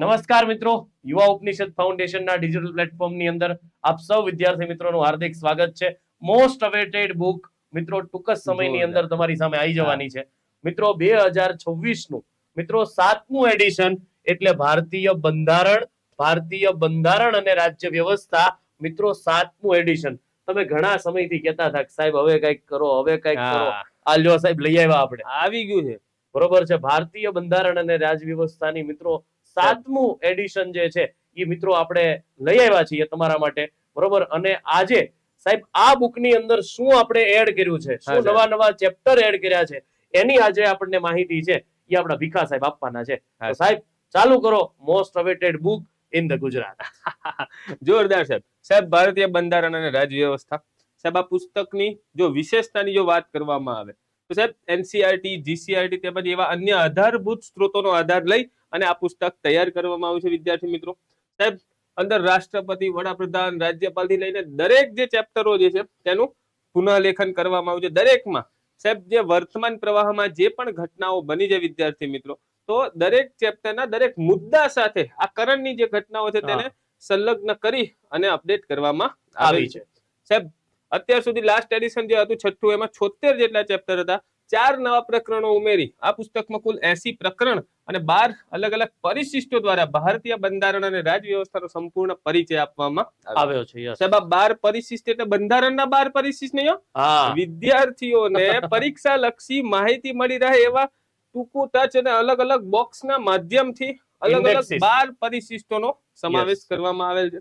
નમસ્કાર મિત્રો, યુવા ઉપનિષદ ફાઉન્ડેશનના ડિજિટલ પ્લેટફોર્મની અંદર આપ સૌ વિદ્યાર્થી મિત્રોનું હાર્દિક સ્વાગત છે. મોસ્ટ અવેટેડ બુક મિત્રો ટૂંક જ સમયની અંદર તમારી સામે આવી જવાની છે. મિત્રો 2026 નું મિત્રો 7મું એડિશન એટલે ભારતીય બંધારણ અને રાજ્ય વ્યવસ્થા મિત્રો 7મું એડિશન. તમે ઘણા સમયથી કહેતા હતા કે સાહેબ હવે કંઈક કરો, હવે કંઈક કરો. આ લ્યો સાહેબ લઈ આવ્યા આપણે, આવી ગયું છે. બરોબર છે. ભારતીય બંધારણ અને રાજ વ્યવસ્થાની મિત્રો 7મું એડિશન જે છે એ મિત્રો આપણે લઈ આવ્યા છીએ તમારા માટે, બરોબર. અને આજે સાહેબ આ બુકની અંદર શું આપણે એડ કર્યું છે, શું નવા ચેપ્ટર એડ કર્યા છે, એની આજે આપણને માહિતી છે એ આપણા ભીખા સાહેબ આપવાના છે. તો સાહેબ ચાલુ કરો, most awaited book in the Gujarat. જોરદાર સાહેબ. સાહેબ ભારતીય બંધારણ અને રાજ વ્યવસ્થા, સાહેબ આ પુસ્તકની જો વિશેષતાની જો વાત કરવામાં આવે તો સાહેબ એનસીઆરટી, જીસીઆરટી તેમજ એવા અન્ય આધારભૂત સ્ત્રોતોનો આધાર લઈ અને આ પુસ્તક તૈયાર કરવામાં આવ્યું છે વિદ્યાર્થી મિત્રો. સાહેબ અંદર રાષ્ટ્રપતિ, વડાપ્રધાન, રાજ્યપાલથી લઈને દરેક જે ચેપ્ટરો જે છે તેનું પુનઃલેખન કરવામાં આવ્યું છે. દરેકમાં સાહેબ જે વર્તમાન પ્રવાહમાં જે પણ ઘટનાઓ બની છે વિદ્યાર્થી મિત્રો, તો દરેક ચેપ્ટરના દરેક મુદ્દા સાથે આ કરણની જે ઘટનાઓ છે તેને સંલગ્ન કરી અને અપડેટ કરવામાં આવી છે. સાહેબ અત્યાર સુધી લાસ્ટ એડિશન જે હતું 6ઠું, એમાં 76 જેટલા ચેપ્ટર હતા. 4 નવા પ્રકરણો ઉમેરી આ પુસ્તકમાં કુલ 80 પ્રકરણ અને 12 અલગ અલગ પરિશિષ્ટો દ્વારા ભારતીય બંધારણ અને રાજ વ્યવસ્થાનો સંપૂર્ણ પરિચય આપવામાં આવ્યો છે. સાહેબ આ 12 પરિશિષ્ટ એટલે બંધારણના 12 પરિશિષ્ટ નહીં, વિદ્યાર્થીઓને પરીક્ષા લક્ષી માહિતી મળી રહે એવા ટૂંકું ટચ અને અલગ અલગ બોક્સના માધ્યમથી અલગ અલગ 12 પરિશિષ્ટોનો સમાવેશ કરવામાં આવેલ છે.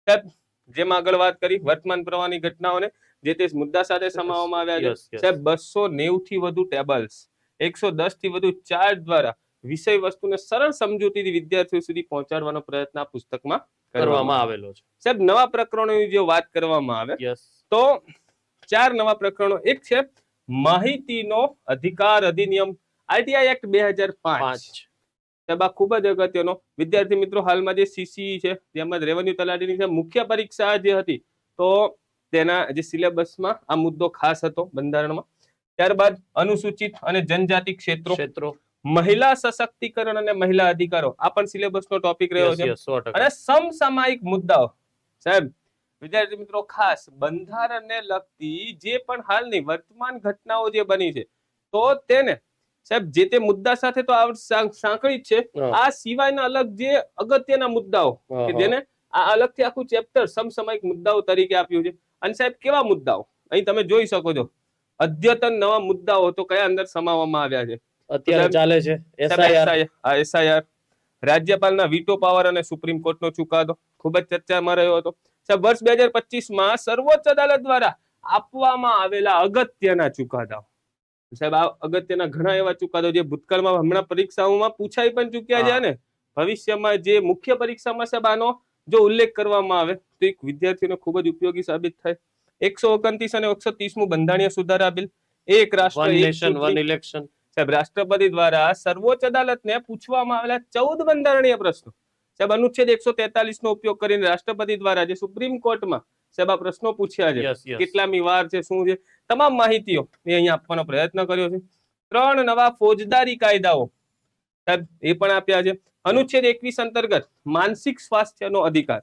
સાહેબ જેમ આગળ વાત કરી વર્તમાન પ્રવાહની ઘટનાઓને જે તે મુદ્દા સાથે સમાવવામાં આવ્યા છે. સાહેબ 290 થી વધુ ટેબલ્સ, 110 થી વધુ ચાર્ટ દ્વારા વિષય વસ્તુને સરળ સમજૂતીથી વિદ્યાર્થીઓ સુધી પહોંચાડવાનો પ્રયત્ન આ પુસ્તકમાં કરવામાં આવેલો છે. સાહેબ નવા પ્રકરણોની જો વાત કરવામાં આવે તો 4 નવા પ્રકરણો. એક છે માહિતીનો અધિકાર અધિનિયમ, આરટીઆઈ એક્ટ 2005. સાહેબ આ ખૂબ જ અગત્યનો. વિદ્યાર્થી મિત્રો હાલમાં જે સીસી છે તેમજ રેવન્યુ તલાટીની છે મુખ્ય પરીક્ષા જે હતી તો તેના જે સિલેબસમાં આ મુદ્દો ખાસ હતો બંધારણમાં. ત્યારબાદ અનુસૂચિત અને જનજાતિ ક્ષેત્રો, મહિલા સશક્તિકરણ અને મહિલા અધિકારો, આ પણ સિલેબસનો ટોપિક રહ્યો છે. અને સમસામયિક મુદ્દાઓ. સાહેબ વિદ્યાર્થી મિત્રો ખાસ બંધારણને લગતી જે પણ હાલની વર્તમાન ઘટનાઓ જે બની છે તો તેને સાહેબ જે તે મુદ્દા સાથે તો સાંકળી જ છે, આ સિવાયના અલગ જે અગત્યના મુદ્દાઓ કે જેને આ અલગથી આખું ચેપ્ટર સમસામયિક મુદ્દાઓ તરીકે આપ્યું છે. અને સાહેબ કેવા મુદ્દાઓ અહીં તમે જોઈ શકો છો, અદ્યતન નવા મુદ્દાઓ તો કયા અંદર સમાવવામાં આવ્યા છે. અત્યારે ચાલે છે એસઆઈઆર, રાજ્યપાલના વીટો પાવર અને સુપ્રીમ કોર્ટનો ચુકાદો ખૂબ જ ચર્ચામાં રહ્યો હતો. સાહેબ વર્ષ 2025 સર્વોચ્ચ અદાલત દ્વારા આપવામાં આવેલા અગત્યના ચુકાદાઓ. સાહેબ આ અગત્યના ઘણા એવા ચુકાદો જે ભૂતકાળમાં હમણાં પરીક્ષાઓમાં પૂછાઈ પણ ચૂક્યા છે અને ભવિષ્યમાં જે મુખ્ય પરીક્ષામાં સાહેબ આનો જો ઉલ્લેખ કરવામાં આવે તો એક વિદ્યાર્થીઓને ખૂબ જ ઉપયોગી સાબિત થાય. 129 અને 130મું બંધારણીય સુધારા બિલ, એક રાષ્ટ્ર ઇલેક્શન. સાહેબ રાષ્ટ્રપતિ દ્વારા સર્વોચ્ચ અદાલતને પૂછવામાં આવેલા 14 બંધારણીય પ્રશ્નો. સાહેબ અનુચ્છેદ 143 નો ઉપયોગ કરીને રાષ્ટ્રપતિ દ્વારા જે સુપ્રીમ કોર્ટમાં સાહેબ આ પ્રશ્નો પૂછ્યા છે, કેટલામી વાર છે, શું છે, તમામ માહિતીઓ એ અહીંયા આપવાનો પ્રયત્ન કર્યો છે. 3 નવા ફોજદારી કાયદાઓ સાહેબ એ પણ આપ્યા છે. અનુચ્છેદ 21 અંતર્ગત માનસિક સ્વાસ્થ્યનો અધિકાર.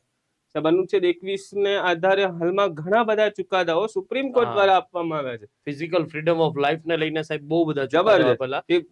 સાહેબ અનુચ્છેદ 21 ને આધારે હાલમાં ઘણા બધા ચુકાદાઓ સુપ્રીમ કોર્ટ દ્વારા આપવામાં આવ્યા છે. ફિઝિકલ ફ્રીડમ ઓફ લાઈફ ને લઈને સાહેબ બહુ બધા જબરદસ્ત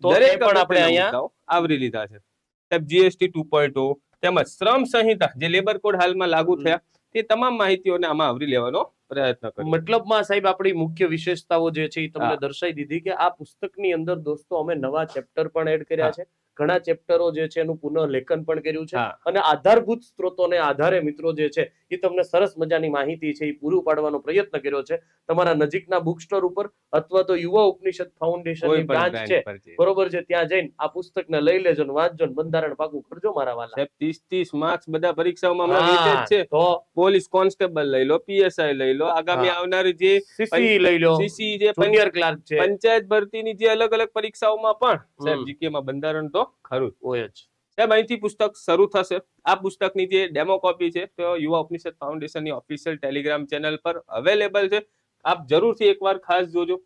દરેક પણ આપણે અહીંયા આવરી લીધા છે. સાહેબ જીએસટી 2.0 તેમજ શ્રમ સંહિતા જે લેબર કોડ હાલમાં લાગુ થયા તે તમામ માહિતીઓને આમાં આવરી લેવાનો પ્રયત્ન કર્યો. મતલબમાં સાહેબ આપણી મુખ્ય વિશેષતાઓ જે છે એ તમને દર્શાવી દીધી કે આ પુસ્તકની અંદર દોસ્તો અમે નવા ચેપ્ટર પણ એડ કર્યા છે, ઘણા ચેપ્ટરો જે છે એનું પુનઃલેખન પણ કર્યું છે અને આધારભૂત સ્ત્રોતોને આધારે મિત્રો જે છે એ તમને સરસ મજાની માહિતી છે એ પૂરું પાડવાનો પ્રયત્ન કર્યો છે. તમારા નજીકના બુક સ્ટોર ઉપર અથવા તો યુવા ઉપનિષદ ફાઉન્ડેશનની બ્રાન્ચ છે, બરોબર છે, ત્યાં જઈને આ પુસ્તકને લઈ લેજો ને વાંચજો ને બંધારણ પાકું કરજો મારા વાલા. 30 માર્ક્સ બધા પરીક્ષાઓમાં હમણાં વેચે છે. તો પોલીસ કોન્સ્ટેબલ લઈ લો, પીએસઆઈ લઈ લો, આગામી આવનારી જે સીસી લઈ લો, સીસી જે જુનિયર ક્લાર્ક છે, પંચાયત ભરતીની જે અલગ અલગ પરીક્ષાઓમાં પણ સાહેબ જીકેમાં બંધારણ તો ખરું હોય જ. સાહેબ અહીંથી પુસ્તક શરૂ થશે. આ પુસ્તકની જે ડેમો કોપી છે તો યુવા ઉપનિષદ ફાઉન્ડેશનની ઓફિશિયલ ટેલિગ્રામ ચેનલ પર અવેલેબલ છે, આપ જરૂરથી એકવાર ખાસ જોજો.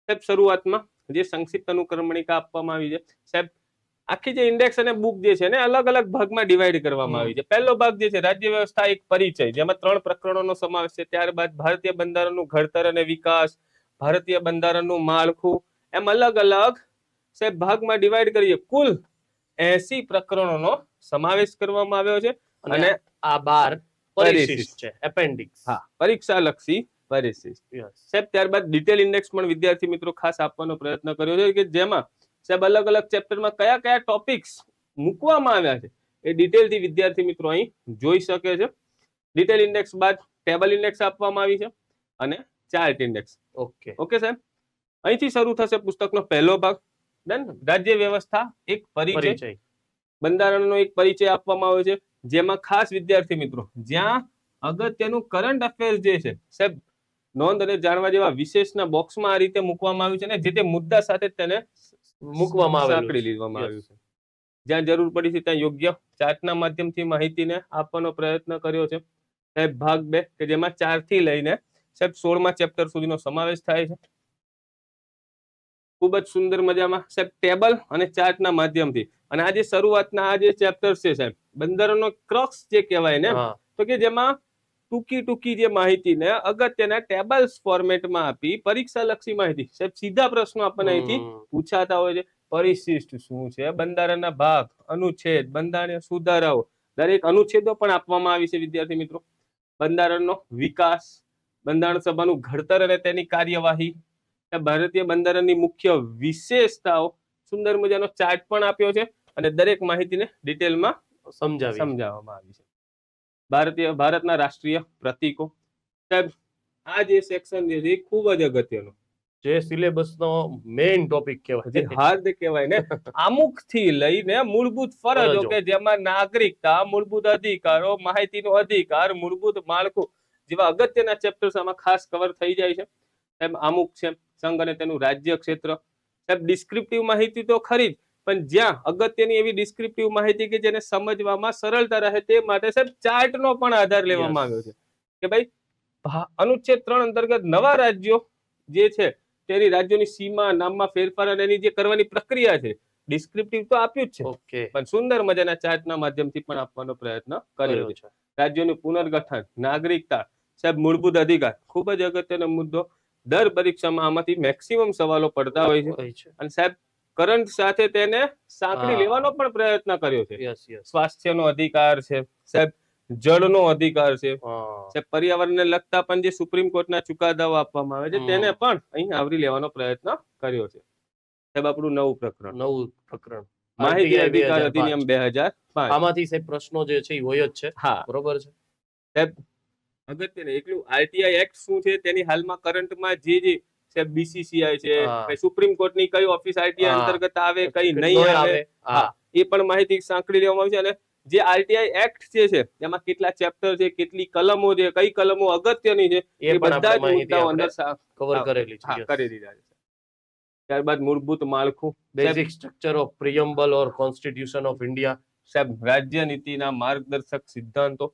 સાહેબ શરૂઆતમાં જે સંક્ષિપ્ત અનુક્રમણિકા આપવામાં આવી છે સાહેબ આખી જે ઇન્ડેક્સ અને બુક જે છે ને અલગ અલગ ભાગમાં ડિવાઈડ કરવામાં આવી છે. પહેલો ભાગ જે છે રાજ્ય વ્યવસ્થા એક પરિચય, જેમાં 3 પ્રકરણોનો સમાવેશ છે. ત્યારબાદ ભારતીય બંધારણનું ઘડતર અને વિકાસ, ભારતીય બંધારણનું માળખું, એમ અલગ અલગ ભાગમાં ડિવાઈડ કરીએ. કુલ 80 પ્રકરણોનો સમાવેશ કરવામાં આવ્યો છે. અને આ 12 પરિશિષ્ટ છે, એપેન્ડિક્સ. હા, પરીક્ષા લક્ષી પરિશિષ્ટ. સાહેબ ત્યારબાદ ડિટેલ ઇન્ડેક્સ પણ વિદ્યાર્થી મિત્રો ખાસ આપવાનો પ્રયત્ન કર્યો છે કે જેમાં સાહેબ અલગ અલગ ચેપ્ટરમાં કયા કયા ટોપિક્સ મૂકવામાં આવ્યા છે એ ડિટેલથી વિદ્યાર્થી મિત્રો અહીં જોઈ શકે છે. ડિટેલ ઇન્ડેક્સ બાદ ટેબલ ઇન્ડેક્સ આપવામાં આવી છે અને ચાર્ટ ઇન્ડેક્સ. ઓકે સાહેબ, અહીંથી શરૂ થશે પુસ્તકનો પહેલો ભાગ. ડન. રાજ્ય વ્યવસ્થા એક પરિચય, બંધારણનો એક પરિચય આપવામાં આવ્યો છે, જેમાં ખાસ વિદ્યાર્થી મિત્રો જ્યાં અગત્યનું કરંટ અફેર્સ જે છે સાહેબ નોંધ અને જાણવા જેવા વિશેષના બોક્સમાં આ રીતે મૂકવામાં આવ્યું છે ને જે તે મુદ્દા સાથે તેને મૂકવામાં સાંકળી લેવામાં આવ્યું છે. જ્યાં જરૂર પડી છે ત્યાં યોગ્ય ચાર્ટના માધ્યમથી માહિતીને આપવાનો પ્રયત્ન કર્યો છે. સાહેબ ભાગ 2 કે જેમાં 4 થી લઈને સાહેબ 16મા ચેપ્ટર સુધીનો સમાવેશ થાય છે. ખૂબ જ સુંદર મજામાં સાહેબ ટેબલ અને ચાર્ટના માધ્યમથી. અને આ જે શરૂઆતના આ જે ચેપ્ટર છે સાહેબ બંધારણનો ક્રક્સ જે કહેવાય ને, તો કે જેમાં ટૂંકી જે માહિતીને અગત્યના ટેબલ્સ ફોર્મેટમાં આપી પરીક્ષાલક્ષી માહિતી. સાહેબ સીધા પ્રશ્નો આપણને અહીંથી પૂછાતા હોય છે. પરિશિષ્ટ શું છે, બંધારણના ભાગ, અનુચ્છેદ, બંધારણીય સુધારાઓ, દરેક અનુચ્છેદો પણ આપવામાં આવી છે વિદ્યાર્થી મિત્રો. બંધારણનો વિકાસ, બંધારણ સભાનું ઘડતર અને તેની કાર્યવાહી, ભારતીય બંધારણની મુખ્ય વિશેષતાઓ, સુંદર મજાનો ચાર્ટ પણ આપ્યો છે અને દરેક માહિતીને ડિટેલમાં સમજાવવામાં આવી છે. ભારતના રાષ્ટ્રીય પ્રતીકો. સાહેબ આ જે સેક્શન જે છે એ ખૂબ જ અગત્યનો, જે સિલેબસનો મેઇન ટોપિક કહેવાય, હાર્દ કહેવાય ને. આમુખથી લઈને મૂળભૂત ફરજો કે જેમાં નાગરિકતા, મૂળભૂત અધિકારો, માહિતીનો અધિકાર, મૂળભૂત માળખું જેવા અગત્યના ચેપ્ટર્સ આમાં ખાસ કવર થઈ જાય છે. સાહેબ આમુખ છે સંઘ અને તેનું રાજ્ય ક્ષેત્ર. સાહેબ ડિસ્ક્રિપ્ટિવ માહિતી તો ખરી જ, પણ જ્યાં અગત્યની એવી ડિસ્ક્રિપ્ટિવ માહિતી કે જેને સમજવામાં સરળતા રહે તે માટે સાહેબ ચાર્ટનો પણ આધાર લેવામાં આવ્યો છે કે ભાઈ અનુચ્છેદ 3 અંતર્ગત નવા રાજ્યો જે છે તેની રાજ્યોની સીમા, નામમાં ફેરફાર અને એની જે કરવાની પ્રક્રિયા છે ડિસ્ક્રિપ્ટિવ તો આપ્યું જ છે, પણ સુંદર મજાના ચાર્ટના માધ્યમથી પણ આપવાનો પ્રયત્ન કર્યો છે. રાજ્યોનું પુનર્ગઠન, નાગરિકતા, સાહેબ મૂળભૂત અધિકાર, ખૂબ જ અગત્યનો મુદ્દો. દર પરીક્ષામાં આમાંથી મેક્સિમમ સવાલો પડતા હોય છે અને સાહેબ કરંટ સાથે તેને સાંકળી લેવાનો પણ પ્રયત્ન કર્યો છે. સ્વાસ્થ્યનો અધિકાર છે સાહેબ, જળનો અધિકાર છે સાહેબ, પર્યાવરણને લગતા પણ જે સુપ્રીમ કોર્ટના ચુકાદાઓ આપવામાં આવે છે તેને પણ અહીં આવરી લેવાનો પ્રયત્ન કર્યો છે. સાહેબ આપણું નવું પ્રકરણ માહિતી અધિકાર અધિનિયમ 2005. આમાંથી સાહેબ પ્રશ્નો જે છે એ હોય જ છે. હા બરોબર છે સાહેબ. અગત્યને એકલું આરટીઆઈ એક્ટ શું છે તેની હાલમાં કરંટમાં જે સાહેબ બીસીસીઆઈ છે, સુપ્રીમ કોર્ટની કઈ ઓફિસ આરટીઆઈ અંતર્ગત આવે, કઈ નહીં આવે, એ પણ માહિતી સાંકળી લેવામાં આવી છે. અને જે આરટીઆઈ એક્ટ જે છે તેમાં કેટલા ચેપ્ટર છે, કેટલી કલમો છે, કઈ કલમો અગત્યની છે એ બધા જ મુદ્દાઓ અંદર કવર કરેલી છે. કરી દીધા છે. ત્યારબાદ મૂળભૂત માળખું, basic structure of preamble or constitution of India. સાહેબ રાજ્ય નીતિના માર્ગદર્શક સિદ્ધાંતો.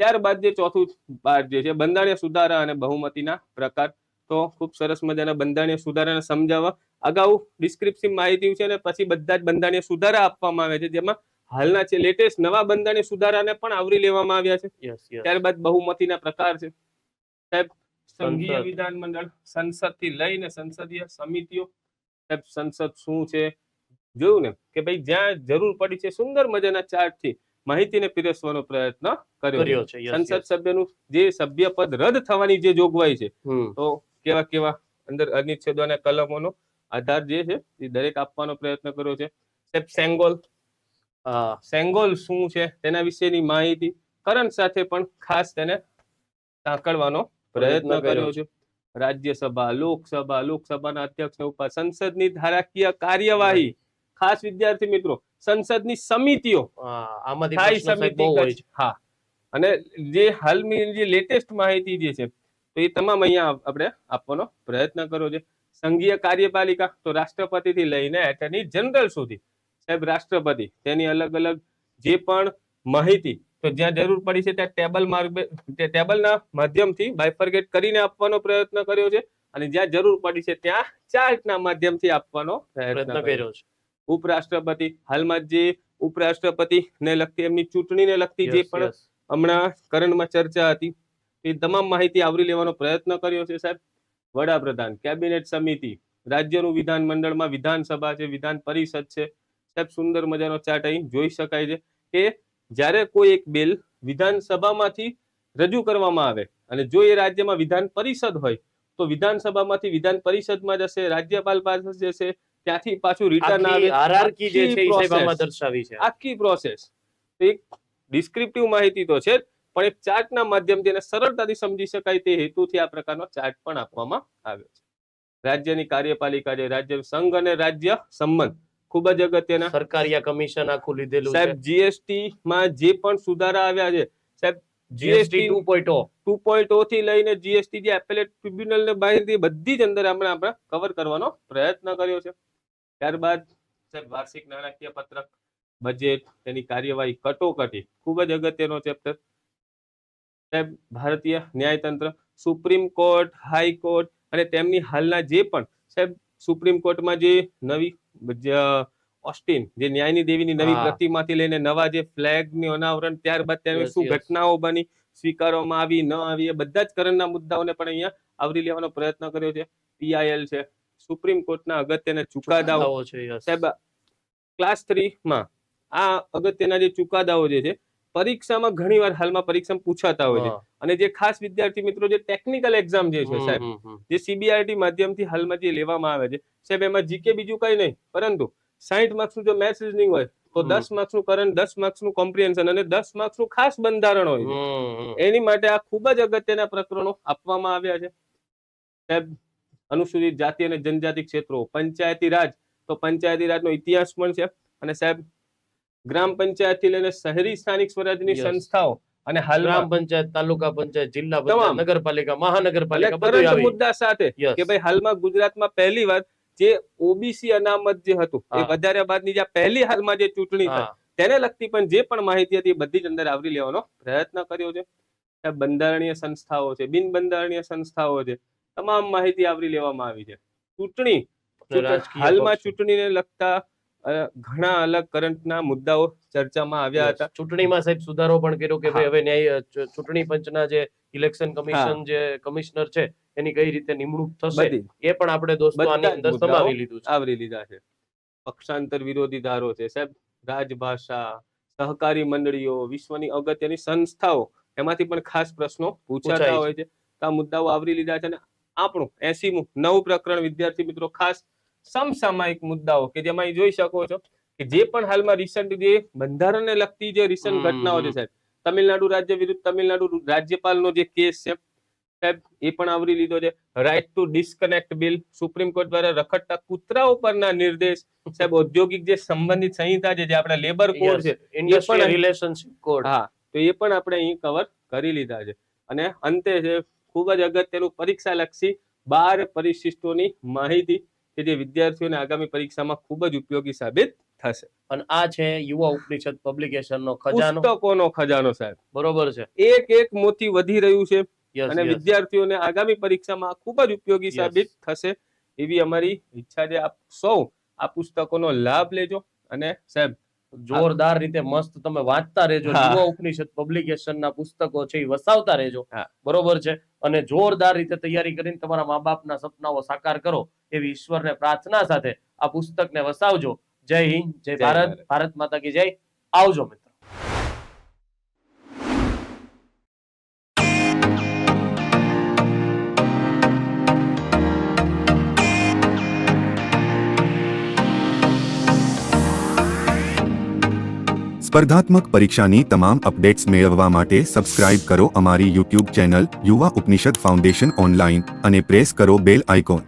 ત્યારબાદ જે ચોથું પાર્ટ જે છે બંધારણીય સુધારા અને બહુમતીના પ્રકાર. તો ખૂબ સરસ મજાના બંધારણીય સુધારાને સમજાવવા અગાઉ ડિસ્ક્રિપ્ટિવ માહિતી છે અને પછી બધા જ બંધારણીય સુધારા આપવામાં આવે છે, જેમાં હાલના છે લેટેસ્ટ નવા બંધારણીય સુધારાને પણ આવરી લેવામાં આવ્યા છે. ત્યારબાદ બહુમતીના પ્રકાર છે સાહેબ, સંઘીય વિધાનમંડળ, સંસદથી લઈને સંસદીય સમિતિઓ. સાહેબ સંસદ શું છે જોયું ને કે ભાઈ જ્યાં જરૂર પડી છે સુંદર મજાના ચાર્ટથી માહિતીને પીરસવાનો પ્રયત્ન કર્યો છે. સંસદ સભ્યનું જે સભ્યપદ રદ થવાની જે જોગવાઈ છે તો કેવા અંદર અનુચ્છેદો અને કલમોનો આધાર જે છે એ દરેક આપવાનો પ્રયત્ન કર્યો છે. સાહેબ સેંગોલ શું છે તેના વિશેની માહિતી કરંટ સાથે પણ ખાસ તેને સાંકળવાનો પ્રયત્ન કર્યો છે. રાજ્યસભા, લોકસભાના અધ્યક્ષ ઉપર સંસદની ધારાકીય કાર્યવાહી, ખાસ વિદ્યાર્થી મિત્રો સંસદની સમિતિઓ, હા, અને જે હાલની જે લેટેસ્ટ માહિતી જે છે તો એ તમામ અહીંયા આપણે આપવાનો પ્રયત્ન કર્યો છે. સંઘીય કાર્યપાલિકા તો રાષ્ટ્રપતિથી લઈને એટર્ની જનરલ સુધી સાહેબ રાષ્ટ્રપતિ તેની અલગ અલગ જે પણ માહિતી તો જ્યાં જરૂર પડી છે ત્યાં ટેબલના માધ્યમથી બાયફર્ગેટ કરીને આપવાનો પ્રયત્ન કર્યો છે અને જ્યાં જરૂર પડી છે ત્યાં ચાર્ટના માધ્યમથી આપવાનો પ્રયત્ન કર્યો છે. ઉપરાષ્ટ્રપતિ, હાલમાં જે ઉપરાષ્ટ્રપતિને લગતી એમની ચૂંટણીને લગતી જે Yes, પણ yes. હમણાં કરંટમાં ચર્ચા હતી એ તમામ માહિતી આવરી લેવાનો પ્રયત્ન કર્યો છે સાહેબ. વડાપ્રધાન, કેબિનેટ સમિતિ, રાજ્યનું વિધાનમંડળમાં વિધાનસભા છે, વિધાન પરિષદ છે સાહેબ. સુંદર મજાનો ચાર્ટ અહીં જોઈ શકાય છે કે જ્યારે કોઈ એક બિલ વિધાનસભામાંથી રજૂ કરવામાં આવે અને જો એ રાજ્યમાં વિધાન પરિષદ હોય તો વિધાનસભામાંથી વિધાન પરિષદમાં જશે, રાજ્યપાલ પાસે જશે, ત્યાંથી પાછું રિટર્ન આવે. આખી hierarchy જે છે એ process. સાહેબ દર્શાવી છે. આખી પ્રોસેસ એક ડિસ્ક્રિપ્ટિવ માહિતી તો છે જ, પણ એક ચાર્ટના માધ્યમથી એને સરળતાથી સમજી શકાય તે હેતુથી આ પ્રકારનો ચાર્ટ પણ આપવામાં આવ્યો છે. રાજ્યની કાર્યપાલિકા છે, રાજ્ય સંઘ અને રાજ્ય સંબંધ ખૂબ જ અગત્યના. સરકારિયા કમિશન આખું લીધેલું છે. સાહેબ જીએસટી માં જે પણ સુધારા આવ્યા છે સાહેબ, જીએસટી 2.0 2.0 થી લઈને જીએસટી જે એપેલેટ ટ્રિબ્યુનલ ને બહારથી બધી જ અંદર આપણે કવર કરવાનો પ્રયત્ન કર્યો છે. ત્યારબાદ સાહેબ વાર્ષિક નાણાકીય પત્રક, બજેટ, તેની કાર્યવાહી, કટોકટી ખૂબ જ અગત્યનો ચેપ્ટર. સાહેબ ભારતીય ન્યાયતંત્ર, સુપ્રીમ કોર્ટ, હાઈકોર્ટ અને તેમની હાલના જે પણ સાહેબ સુપ્રીમ કોર્ટમાં જે નવી ઓસ્ટિન જે ન્યાયની દેવીની નવી હા. પ્રતિમાથી લઈને નવા જે ફ્લેગની અનાવરણ, ત્યારબાદ તેની Yes, શું yes. ઘટનાઓ બની, સ્વીકારવામાં આવી ન આવી, એ બધા જ કરણના મુદ્દાઓને પણ અહીંયા આવરી લેવાનો પ્રયત્ન કર્યો છે. પીઆઈએલ છે, સુપ્રીમ કોર્ટના અગત્યના ચુકાદાઓ ચુકાદાઓ છે. yes. સાહેબ ક્લાસ 3 માં આ અગત્યના જે ચુકાદાઓ જે છે પરીક્ષામાં ઘણીવાર હાલમાં પરીક્ષામાં પૂછાતા હોય છે. હા. અને જે ખાસ વિદ્યાર્થી મિત્રો જે ટેકનિકલ એક્ઝામ જે છે સાહેબ, જે સીબીઆરટી માધ્યમથી હાલમાં જે લેવામાં આવે છે સાહેબ, એમાં જીકે બીજું કઈ નહીં પરંતુ 60 માર્ક્સનું જો મેથ્સ રીઝનિંગ હોય તો 10 માર્ક્સનું કરંટ, 10 માર્ક્સનું કોમ્પ્રિહેન્શન અને 10 માર્ક્સનું ખાસ બંધારણ હોય છે. એની માટે આ ખૂબ જ અગત્યના પ્રકરણો આપવામાં આવ્યા છે સાહેબ. અનુસૂચિત જાતિ અને જનજાતિ ક્ષેત્રો, પંચાયતી રાજ, તો પંચાયતી રાજનો ઇતિહાસ પણ છે. અને સાહેબ ગ્રામ પંચાયત થી લઈને શહેરી સ્થાનિક સ્વરાજની Yes. સંસ્થાઓ અને હાલમાં ગ્રામ પંચાયત, તાલુકા પંચાયત, જિલ્લા તમામ. પંચાયત, નગરપાલિકા, મહાનગરપાલિકા બધું કરંટ આવી. મુદ્દા સાથે Yes. કે ભાઈ હાલમાં ગુજરાતમાં પહેલીવાર જે ઓબીસી અનામત જે હતું એ હા. વધાર્યા બાદની જે પહેલી હાલમાં જે ચૂંટણી થઈ હા. તેને લગતી પણ જે પણ માહિતી હતી એ બધી જ અંદર આવરી લેવાનો પ્રયત્ન કર્યો છે. સાહેબ બંધારણીય સંસ્થાઓ છે, બિન બંધારણીય સંસ્થાઓ છે, તમામ માહિતી આવરી લેવામાં આવી છે. ચૂંટણી રાજકીય હાલમાં પક્ષો. ચૂંટણીને લગતા ઘણા અલગ કરંટના મુદ્દાઓ ચર્ચામાં આવ્યા હતા. ચૂંટણીમાં સાહેબ સુધારો પણ કર્યો કે ભાઈ હવે ન્યાય ચૂંટણી પંચના જે ઇલેક્શન કમિશન જે કમિશનર છે એની કઈ રીતે નિમણૂક થશે બધી એ પણ આપણે દોસ્તો બધા આની જ અંદર મુદ્દાઓ સમાવી લીધું છે. આવરી લીધા છે. પક્ષાંતર વિરોધી ધારો છે સાહેબ, રાજભાષા, સહકારી મંડળીઓ, વિશ્વની અગત્યની સંસ્થાઓ, એમાંથી પણ ખાસ પ્રશ્નો પૂછાતા પૂછાય હોય છે. તો આ મુદ્દાઓ આવરી લીધા છે. અને આપણું 80મું નવું પ્રકરણ વિદ્યાર્થી મિત્રો ખાસ સમસામયિક મુદ્દાઓ કે જેમાં જોઈ શકો છો કે જે પણ હાલમાં રિસન્ટ જે બંધારણને લગતી જે રિસન્ટ ઘટનાઓ છે સાહેબ, તમિલનાડુ રાજ્ય વિરુદ્ધ તમિલનાડુ રાજ્યપાલનો જે કેસ છે સાહેબ એ પણ આવરી લીધો છે. Right to disconnect bill, supreme court દ્વારા રખડતા કૂતરાઓ પરના નિર્દેશ સાહેબ, ઔદ્યોગિક જે સંબંધિત સંહિતા છે જે આપણા લેબર કોડ છે ઇન્ડસ્ટ્રીયલ રિલેશનશિપ કોડ, હા, તો એ પણ આપણે અહીં કવર કરી લીધા છે. અને અંતે છે ખૂબ જ અગત્યનું પરીક્ષાલક્ષી 12 પરિશિષ્ટોની માહિતી કે જે વિદ્યાર્થીઓને આગામી પરીક્ષામાં ખૂબ જ ઉપયોગી સાબિત થશે. અને આ છે યુવા ઉપનિષદ પબ્લિકેશનનો ખજાનો. પુસ્તકોનો ખજાનો સાહેબ, બરોબર છે. એક મોતી વધી રહ્યું છે Yes, અને yes. વિદ્યાર્થીઓને આગામી પરીક્ષામાં ખૂબ જ ઉપયોગી સાબિત થશે એવી અમારી ઈચ્છા છે. આપ સૌ આ પુસ્તકોનો લાભ લેજો અને સાહેબ જોરદાર રીતે મસ્ત તમે વાંચતા રહેજો. હા. યુવા ઉપનિષદ પબ્લિકેશનના પુસ્તકો છે એ વસાવતા રહેજો. હા. બરોબર છે. અને જોરદાર રીતે તૈયારી કરીને તમારા મા બાપના સપનાઓ સાકાર કરો એવી ઈશ્વરને પ્રાર્થના સાથે આ પુસ્તકને વસાવજો. જય હિન્દ, જય ભારત, ભારત માતા કી જય. આવજો મિત્રો. સ્પર્ધાત્મક પરીક્ષાની તમામ અપડેટ્સ મેળવવા માટે સબસ્ક્રાઇબ કરો અમારી યુટ્યુબ ચેનલ યુવા ઉપનિષદ ફાઉન્ડેશન ઓનલાઈન અને પ્રેસ કરો બેલ આઇકોન.